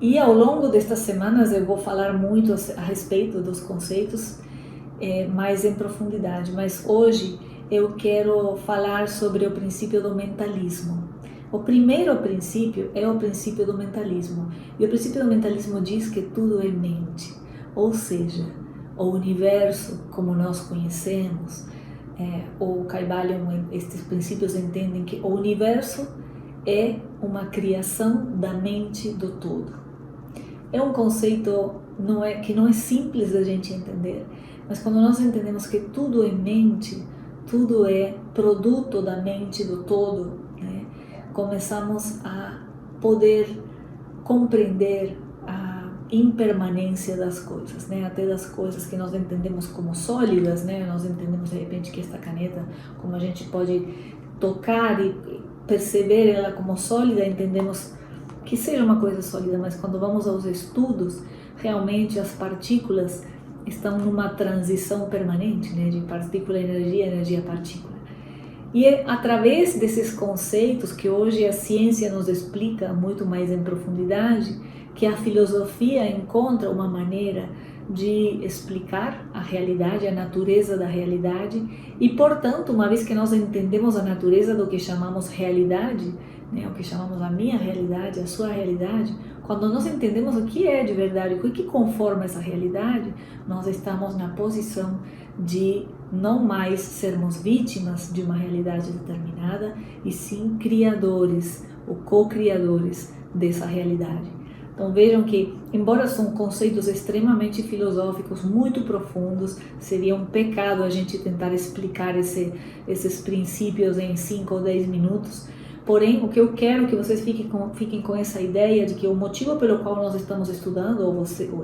E ao longo destas semanas eu vou falar muito a respeito dos conceitos mais em profundidade, mas hoje eu quero falar sobre o princípio do mentalismo. O primeiro princípio é o princípio do mentalismo, e o princípio do mentalismo diz que tudo é mente, ou seja, o universo como nós conhecemos, o Kybalion, estes princípios entendem que o universo é uma criação da mente do todo. É um conceito que não é simples da gente entender, mas quando nós entendemos que tudo é mente, tudo é produto da mente do todo, né, começamos a poder compreender a impermanência das coisas, né, até das coisas que nós entendemos como sólidas, né, nós entendemos de repente que esta caneta, como a gente pode tocar e perceber ela como sólida, entendemos que seja uma coisa sólida, mas quando vamos aos estudos, realmente as partículas estão numa transição permanente, né, de partícula-energia, energia-partícula. E é através desses conceitos que hoje a ciência nos explica muito mais em profundidade, que a filosofia encontra uma maneira de explicar a realidade, a natureza da realidade, e portanto, uma vez que nós entendemos a natureza do que chamamos realidade, né, o que chamamos a minha realidade, a sua realidade, quando nós entendemos o que é de verdade, o que conforma essa realidade, nós estamos na posição de não mais sermos vítimas de uma realidade determinada, e sim criadores, ou co-criadores dessa realidade. Então vejam que, embora são conceitos extremamente filosóficos, muito profundos, seria um pecado a gente tentar explicar esses princípios em 5 ou 10 minutos. Porém, o que eu quero que vocês fiquem com essa ideia de que o motivo pelo qual nós estamos estudando, ou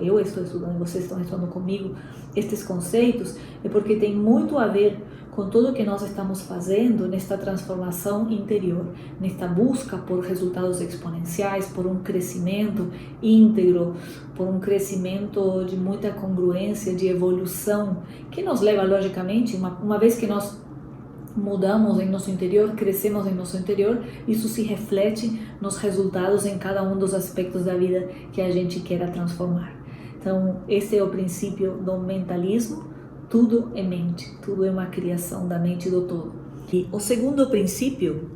eu estou estudando e vocês estão estudando comigo, estes conceitos, é porque tem muito a ver com tudo o que nós estamos fazendo nesta transformação interior, nesta busca por resultados exponenciais, por um crescimento íntegro, por um crescimento de muita congruência, de evolução, que nos leva, logicamente, uma vez que nós mudamos em nosso interior, crescemos em nosso interior, isso se reflete nos resultados em cada um dos aspectos da vida que a gente queira transformar. Então, esse é o princípio do mentalismo. Tudo é mente, tudo é uma criação da mente do todo. E o segundo princípio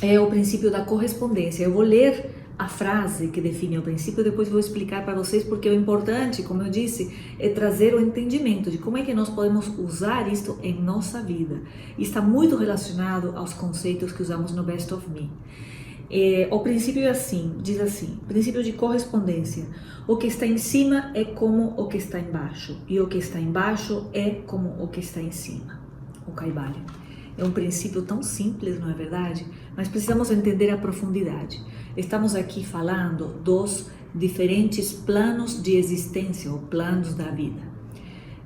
é o princípio da correspondência. Eu vou ler a frase que define o princípio, depois vou explicar para vocês, porque o importante, como eu disse, é trazer o entendimento de como é que nós podemos usar isto em nossa vida. E está muito relacionado aos conceitos que usamos no Best of Me. O princípio é assim, diz assim, princípio de correspondência. O que está em cima é como o que está embaixo, e o que está embaixo é como o que está em cima. O Kybalion. É um princípio tão simples, não é verdade? Mas precisamos entender a profundidade. Estamos aqui falando dos diferentes planos de existência, ou planos da vida.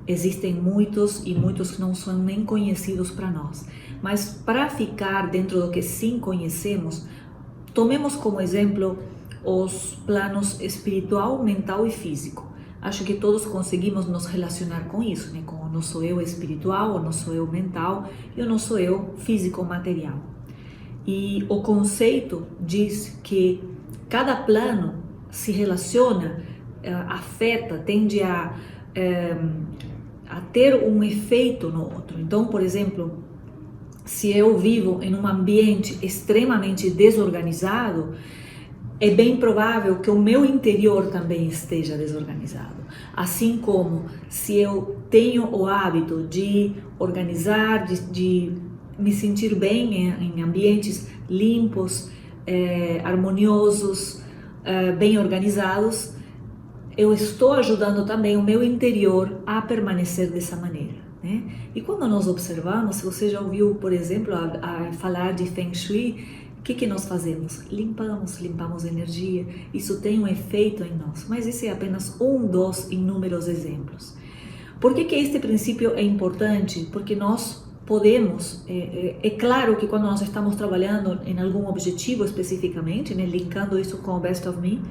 Existem muitos e muitos que não são nem conhecidos para nós. Mas para ficar dentro do que sim conhecemos, tomemos como exemplo os planos espiritual, mental e físico. Acho que todos conseguimos nos relacionar com isso, né? Com o nosso eu espiritual, o nosso eu mental e o nosso eu físico-material. E o conceito diz que cada plano se relaciona, afeta, tende a ter um efeito no outro. Então, por exemplo, se eu vivo em um ambiente extremamente desorganizado, é bem provável que o meu interior também esteja desorganizado. Assim como se eu tenho o hábito de organizar, de me sentir bem em ambientes limpos, harmoniosos, bem organizados, eu estou ajudando também o meu interior a permanecer dessa maneira, né? E quando nós observamos, se você já ouviu, por exemplo, a falar de Feng Shui, o que nós fazemos? Limpamos energia, isso tem um efeito em nós, mas esse é apenas um dos inúmeros exemplos. Por que este princípio é importante? Porque nós podemos, é claro que quando nós estamos trabalhando em algum objetivo especificamente, né, linkando isso com o Best of Me,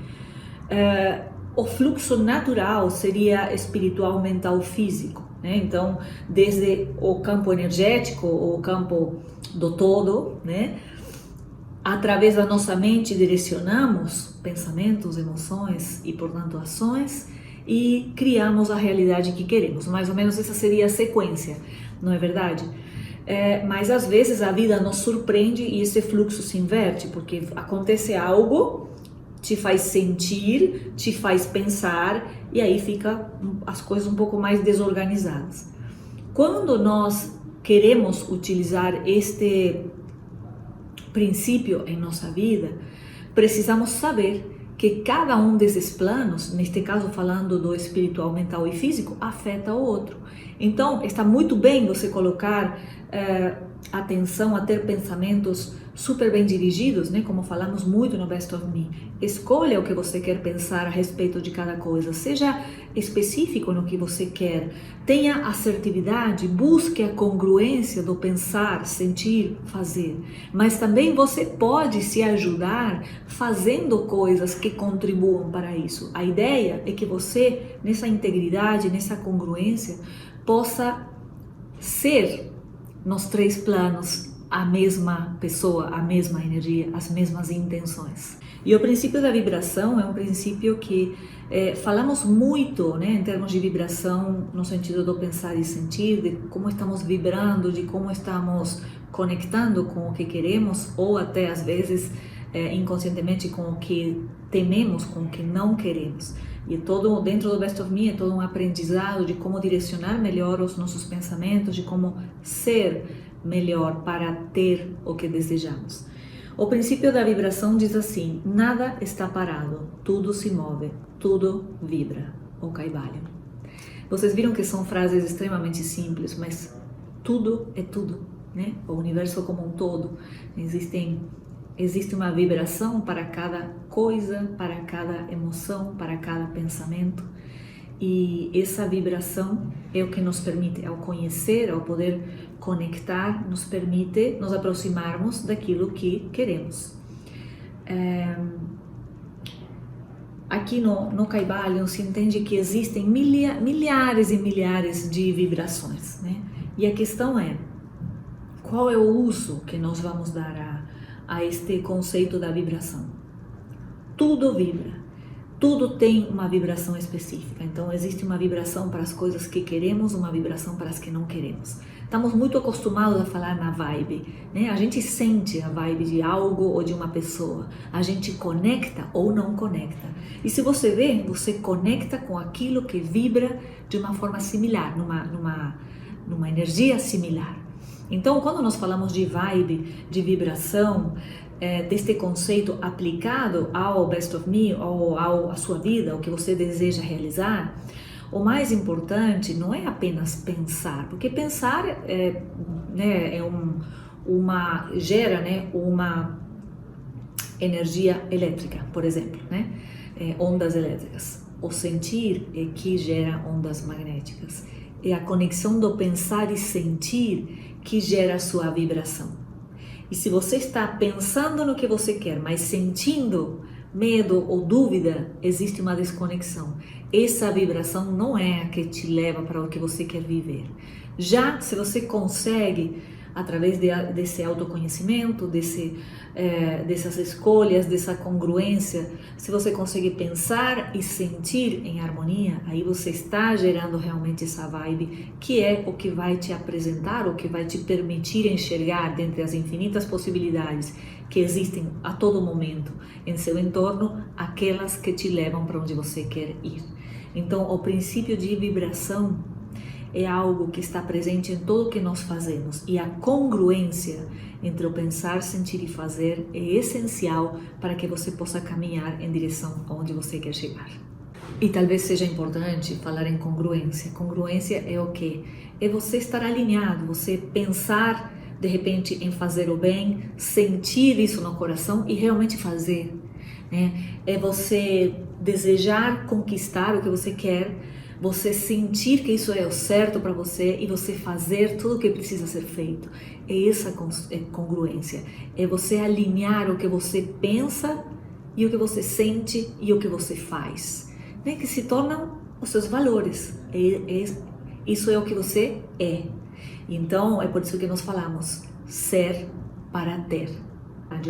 o fluxo natural seria espiritual, mental, físico, né? Então, desde o campo energético, o campo do todo, né, através da nossa mente direcionamos pensamentos, emoções e, portanto, ações e criamos a realidade que queremos. Mais ou menos essa seria a sequência, não é verdade? Mas às vezes a vida nos surpreende e esse fluxo se inverte, porque acontece algo, te faz sentir, te faz pensar e aí fica as coisas um pouco mais desorganizadas. Quando nós queremos utilizar este princípio em nossa vida, precisamos saber que cada um desses planos, neste caso falando do espiritual, mental e físico, afeta o outro. Então, está muito bem você colocar atenção a ter pensamentos super bem dirigidos, né? Como falamos muito no Best of Me. Escolha o que você quer pensar a respeito de cada coisa, seja específico no que você quer, tenha assertividade, busque a congruência do pensar, sentir, fazer. Mas também você pode se ajudar fazendo coisas que contribuam para isso. A ideia é que você, nessa integridade, nessa congruência, possa ser nos três planos a mesma pessoa, a mesma energia, as mesmas intenções. E o princípio da vibração é um princípio que falamos muito, né, em termos de vibração, no sentido do pensar e sentir, de como estamos vibrando, de como estamos conectando com o que queremos ou até às vezes inconscientemente com o que tememos, com o que não queremos. E todo dentro do Best of Me é todo um aprendizado de como direcionar melhor os nossos pensamentos, de como ser melhor para ter o que desejamos. O princípio da vibração diz assim: nada está parado, tudo se move, tudo vibra. O Kybalion. Vocês viram que são frases extremamente simples, mas tudo é tudo, né? O universo como um todo. Existe uma vibração para cada coisa, para cada emoção, para cada pensamento. E essa vibração é o que nos permite, ao conhecer, ao poder conectar, nos permite nos aproximarmos daquilo que queremos. Aqui no Kybalion se entende que existem milhares e milhares de vibrações, né? E a questão é, qual é o uso que nós vamos dar a este conceito da vibração? Tudo vibra. Tudo tem uma vibração específica, então existe uma vibração para as coisas que queremos, uma vibração para as que não queremos. Estamos muito acostumados a falar na vibe, né? A gente sente a vibe de algo ou de uma pessoa, a gente conecta ou não conecta. E se você vê, você conecta com aquilo que vibra de uma forma similar, numa energia similar. Então, quando nós falamos de vibe, de vibração, deste conceito aplicado ao Best of Me ou à sua vida, ao que você deseja realizar, o mais importante não é apenas pensar, porque pensar gera, né, uma energia elétrica, por exemplo, né, ondas elétricas. O sentir é que gera ondas magnéticas. É a conexão do pensar e sentir que gera a sua vibração. E se você está pensando no que você quer, mas sentindo medo ou dúvida, existe uma desconexão. Essa vibração não é a que te leva para o que você quer viver. Já se você consegue, através desse autoconhecimento, dessas escolhas, dessa congruência, se você consegue pensar e sentir em harmonia, aí você está gerando realmente essa vibe, que é o que vai te apresentar, o que vai te permitir enxergar dentre as infinitas possibilidades que existem a todo momento em seu entorno, aquelas que te levam para onde você quer ir. Então, o princípio de vibração é algo que está presente em tudo o que nós fazemos, e a congruência entre o pensar, sentir e fazer é essencial para que você possa caminhar em direção aonde você quer chegar. E talvez seja importante falar em congruência. Congruência é o quê? É você estar alinhado, você pensar de repente em fazer o bem, sentir isso no coração e realmente fazer, né? É você desejar conquistar o que você quer, você sentir que isso é o certo para você e você fazer tudo o que precisa ser feito. É essa congruência. É você alinhar o que você pensa e o que você sente e o que você faz, né? Que se tornam os seus valores. Isso é o que você é. Então, é por isso que nós falamos ser para ter.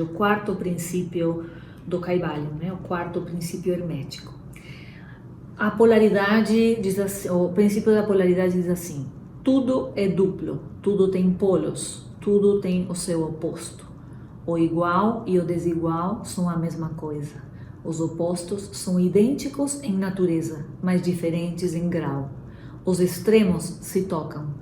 o quarto princípio do Kybalion, né? O quarto princípio hermético. A polaridade diz assim, o princípio da polaridade diz assim: tudo é duplo, tudo tem polos, tudo tem o seu oposto. O igual e o desigual são a mesma coisa. Os opostos são idênticos em natureza, mas diferentes em grau. Os extremos se tocam.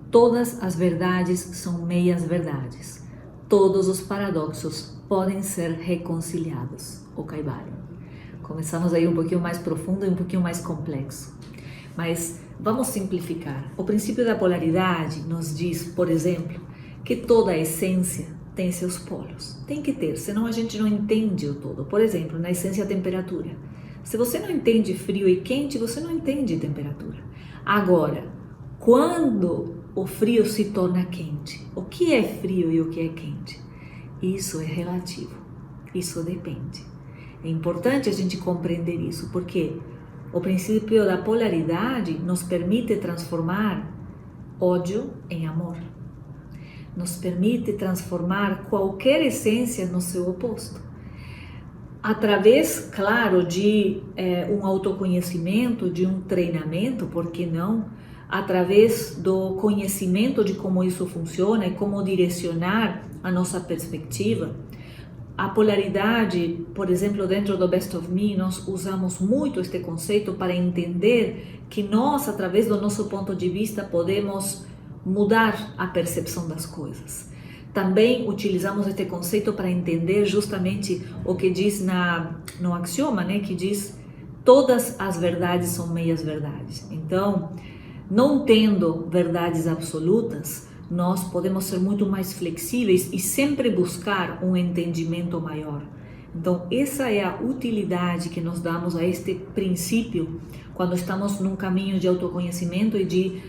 Todas as verdades são meias verdades. Todos os paradoxos podem ser reconciliados. O Kybalion. Começamos aí um pouquinho mais profundo e um pouquinho mais complexo. Mas vamos simplificar. O princípio da polaridade nos diz, por exemplo, que toda a essência tem seus polos. Tem que ter, senão a gente não entende o todo. Por exemplo, na essência a temperatura. Se você não entende frio e quente, você não entende temperatura. Agora, quando o frio se torna quente, o que é frio e o que é quente? Isso é relativo, isso depende. É importante a gente compreender isso, porque o princípio da polaridade nos permite transformar ódio em amor. Nos permite transformar qualquer essência no seu oposto. Através, claro, de um autoconhecimento, de um treinamento, por que não? Através do conhecimento de como isso funciona e como direcionar a nossa perspectiva. A polaridade, por exemplo, dentro do Best of Me, nós usamos muito este conceito para entender que nós, através do nosso ponto de vista, podemos mudar a percepção das coisas. Também utilizamos este conceito para entender justamente o que diz no axioma, né, que diz todas as verdades são meias verdades. Então, não tendo verdades absolutas, nós podemos ser muito mais flexíveis e sempre buscar um entendimento maior. Então, essa é a utilidade que nós damos a este princípio quando estamos num caminho de autoconhecimento e de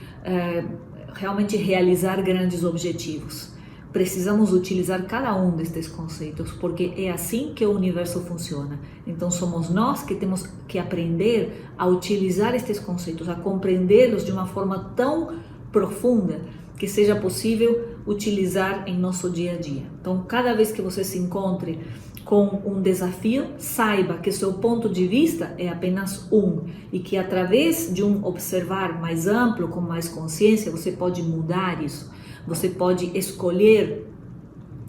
realmente realizar grandes objetivos. Precisamos utilizar cada um destes conceitos, porque é assim que o universo funciona. Então somos nós que temos que aprender a utilizar estes conceitos, a compreendê-los de uma forma tão profunda que seja possível utilizar em nosso dia a dia. Então, cada vez que você se encontre com um desafio, saiba que seu ponto de vista é apenas um e que através de um observar mais amplo, com mais consciência, você pode mudar isso. Você pode escolher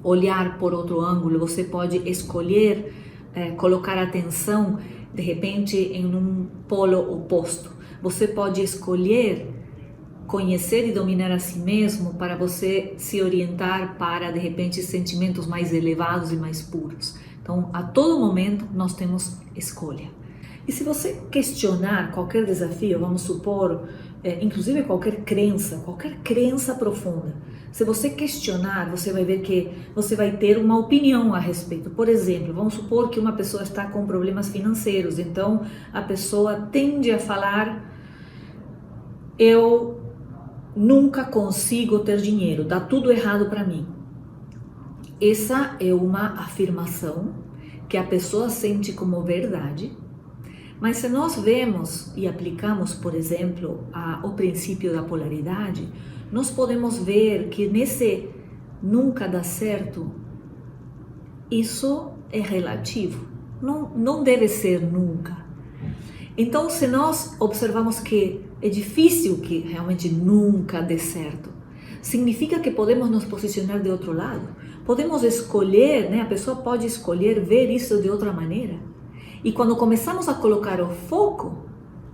olhar por outro ângulo, você pode escolher colocar atenção, de repente, em um polo oposto. Você pode escolher conhecer e dominar a si mesmo para você se orientar para, de repente, sentimentos mais elevados e mais puros. Então, a todo momento, nós temos escolha. E se você questionar qualquer desafio, vamos supor, inclusive qualquer crença profunda, se você questionar, você vai ver que você vai ter uma opinião a respeito. Por exemplo, vamos supor que uma pessoa está com problemas financeiros, então a pessoa tende a falar: eu nunca consigo ter dinheiro, dá tudo errado para mim. Essa é uma afirmação que a pessoa sente como verdade, mas se nós vemos e aplicamos, por exemplo, o princípio da polaridade, nós podemos ver que nesse nunca dá certo, isso é relativo, não deve ser nunca. Então, se nós observamos que é difícil que realmente nunca dê certo, significa que podemos nos posicionar de outro lado, podemos escolher, né? A pessoa pode escolher ver isso de outra maneira. E quando começamos a colocar o foco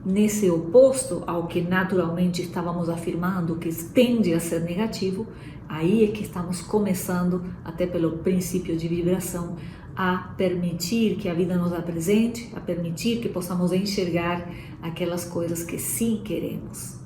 nesse oposto ao que naturalmente estávamos afirmando, que tende a ser negativo, aí é que estamos começando, até pelo princípio de vibração, a permitir que a vida nos apresente, a permitir que possamos enxergar aquelas coisas que sim queremos,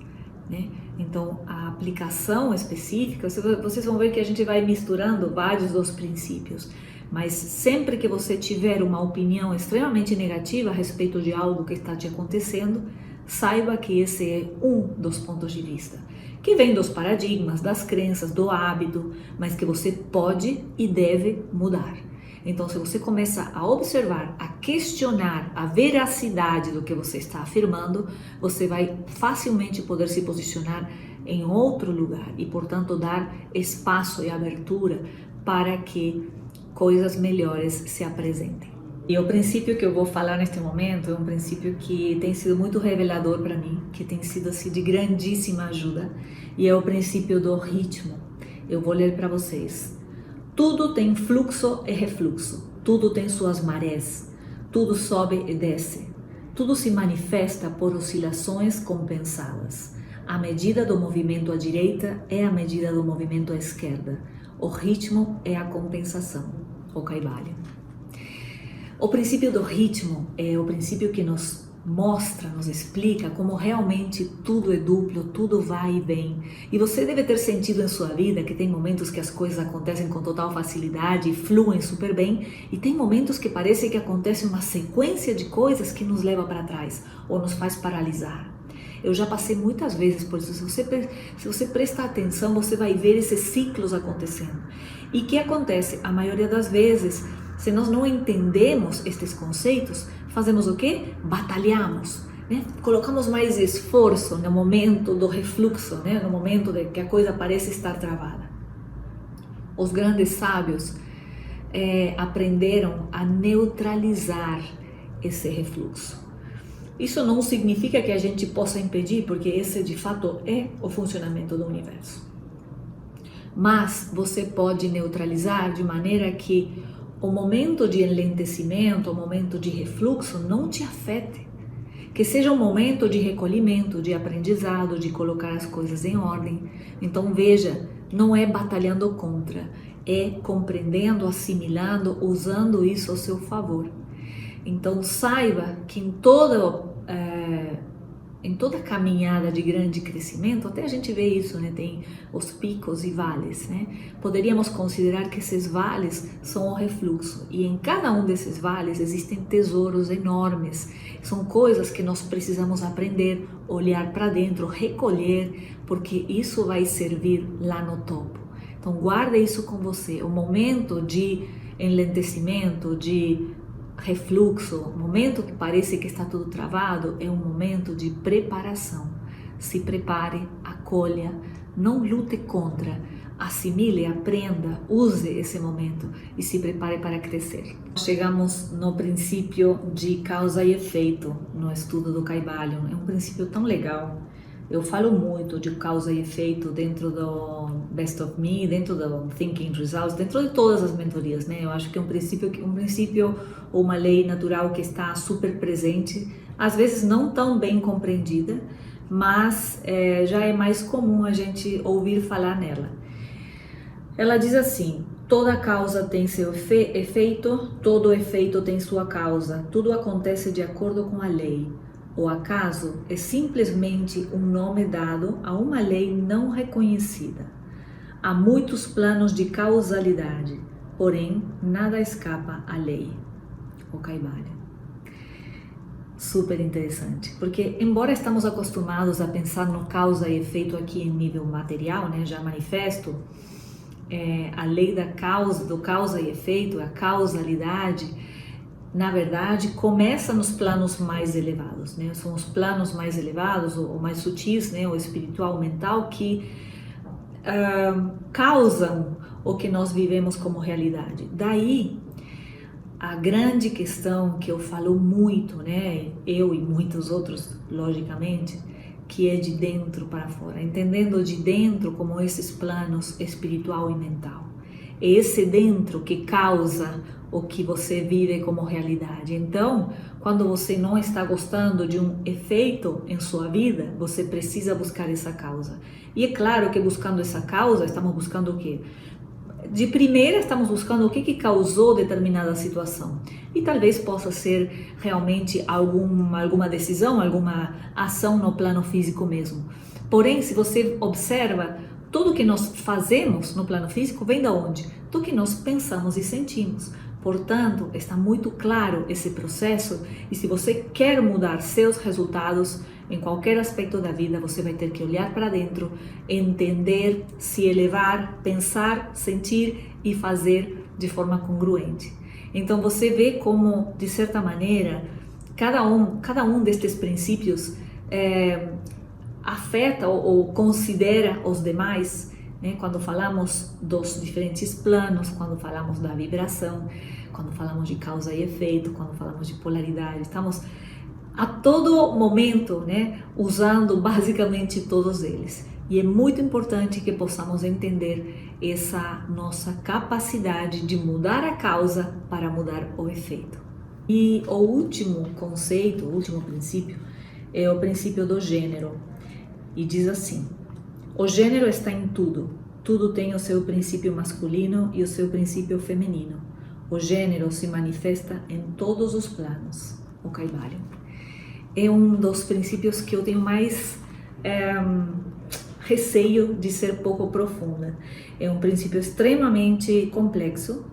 né? Então, a aplicação específica, vocês vão ver que a gente vai misturando vários dos princípios, mas sempre que você tiver uma opinião extremamente negativa a respeito de algo que está te acontecendo, saiba que esse é um dos pontos de vista, que vem dos paradigmas, das crenças, do hábito, mas que você pode e deve mudar. Então, se você começa a observar, a questionar a veracidade do que você está afirmando, você vai facilmente poder se posicionar em outro lugar e, portanto, dar espaço e abertura para que coisas melhores se apresentem. E o princípio que eu vou falar neste momento é um princípio que tem sido muito revelador para mim, que tem sido assim, de grandíssima ajuda, e é o princípio do ritmo. Eu vou ler para vocês. Tudo tem fluxo e refluxo, tudo tem suas marés, tudo sobe e desce, tudo se manifesta por oscilações compensadas. A medida do movimento à direita é a medida do movimento à esquerda. O ritmo é a compensação, o Kaivalya. O princípio do ritmo é o princípio que nos mostra, nos explica como realmente tudo é duplo, tudo vai e vem. E você deve ter sentido em sua vida que tem momentos que as coisas acontecem com total facilidade e fluem super bem, e tem momentos que parece que acontece uma sequência de coisas que nos leva para trás ou nos faz paralisar. Eu já passei muitas vezes por isso. Se você prestar atenção, você vai ver esses ciclos acontecendo. E o que acontece? A maioria das vezes, se nós não entendemos estes conceitos, fazemos o quê? Batalhamos, né? Colocamos mais esforço no momento do refluxo, né? No momento de que a coisa parece estar travada. Os grandes sábios aprenderam a neutralizar esse refluxo. Isso não significa que a gente possa impedir, porque esse de fato é o funcionamento do universo. Mas você pode neutralizar de maneira que o momento de enlentecimento, o momento de refluxo não te afete. Que seja um momento de recolhimento, de aprendizado, de colocar as coisas em ordem. Então veja, não é batalhando contra, é compreendendo, assimilando, usando isso ao seu favor. Então saiba que em toda caminhada de grande crescimento, até a gente vê isso, né? Tem os picos e vales, né? Poderíamos considerar que esses vales são o refluxo, e em cada um desses vales existem tesouros enormes. São coisas que nós precisamos aprender, olhar para dentro, recolher, porque isso vai servir lá no topo. Então guarda isso com você. O momento de enlentecimento, de refluxo, o momento que parece que está tudo travado, é um momento de preparação. Se prepare, acolha, não lute contra, assimile, aprenda, use esse momento e se prepare para crescer. Chegamos no princípio de causa e efeito no estudo do Kaivalya. É um princípio tão legal. Eu falo muito de causa e efeito dentro do Best of Me, dentro do Thinking Results, dentro de todas as mentorias, né? Eu acho que é um princípio ou uma lei natural que está super presente, às vezes não tão bem compreendida, mas já é mais comum a gente ouvir falar nela. Ela diz assim: toda causa tem seu efeito, todo efeito tem sua causa, tudo acontece de acordo com a lei. O acaso é simplesmente um nome dado a uma lei não reconhecida. Há muitos planos de causalidade, porém nada escapa à lei. O Kaivalya. Super interessante, porque embora estamos acostumados a pensar no causa e efeito aqui em nível material, né, já manifesto, a lei da causa, do causa e efeito, a causalidade, na verdade, começa nos planos mais elevados, né? São os planos mais elevados, ou mais sutis, né? O espiritual, mental, que causam o que nós vivemos como realidade. Daí, a grande questão que eu falo muito, né? Eu e muitos outros, logicamente, que é de dentro para fora, entendendo de dentro como esses planos espiritual e mental. É esse dentro que causa o que você vive como realidade. Então, quando você não está gostando de um efeito em sua vida, você precisa buscar essa causa. E é claro que buscando essa causa, estamos buscando o quê? De primeira, estamos buscando o que causou determinada situação. E talvez possa ser realmente alguma decisão, alguma ação no plano físico mesmo. Porém, se você observa, tudo que nós fazemos no plano físico vem de onde? Do que nós pensamos e sentimos. Portanto, está muito claro esse processo, e se você quer mudar seus resultados em qualquer aspecto da vida, você vai ter que olhar para dentro, entender, se elevar, pensar, sentir e fazer de forma congruente. Então você vê como, de certa maneira, cada um destes princípios afeta ou considera os demais né? Quando falamos dos diferentes planos, quando falamos da vibração, quando falamos de causa e efeito, quando falamos de polaridade, estamos a todo momento, né, usando basicamente todos eles. E é muito importante que possamos entender essa nossa capacidade de mudar a causa para mudar o efeito. E o último conceito, o último princípio, é o princípio do gênero. E diz assim: o gênero está em tudo. Tudo tem o seu princípio masculino e o seu princípio feminino. O gênero se manifesta em todos os planos. O Kybalion é um dos princípios que eu tenho mais receio de ser pouco profunda. É um princípio extremamente complexo,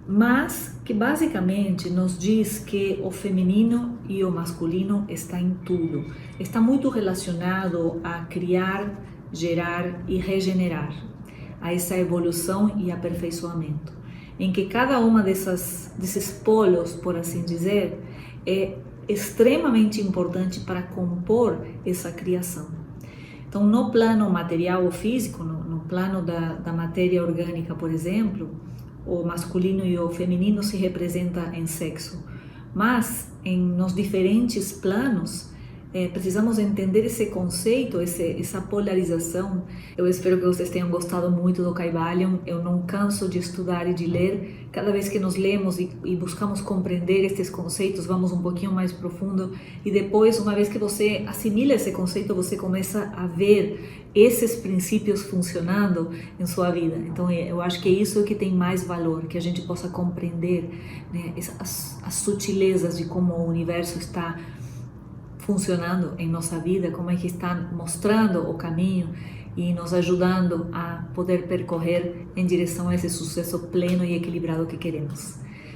mas que basicamente nos diz que o feminino e o masculino está em tudo. Está muito relacionado a criar, gerar e regenerar, a essa evolução e aperfeiçoamento, em que cada uma desses polos, por assim dizer, é extremamente importante para compor essa criação. Então, no plano material ou físico, no plano da matéria orgânica, por exemplo, o masculino e o feminino se representam em sexo, mas nos diferentes planos precisamos entender esse conceito, essa polarização. Eu espero que vocês tenham gostado muito do Kybalion. Eu não canso de estudar e de ler. Cada vez que nós lemos e buscamos compreender esses conceitos, vamos um pouquinho mais profundo. E depois, uma vez que você assimila esse conceito, você começa a ver esses princípios funcionando em sua vida. Então, eu acho que é isso que tem mais valor, que a gente possa compreender, né, as sutilezas de como o universo está funcionando em nossa vida, como é que está mostrando o caminho e nos ajudando a poder percorrer em direção a esse sucesso pleno e equilibrado que queremos.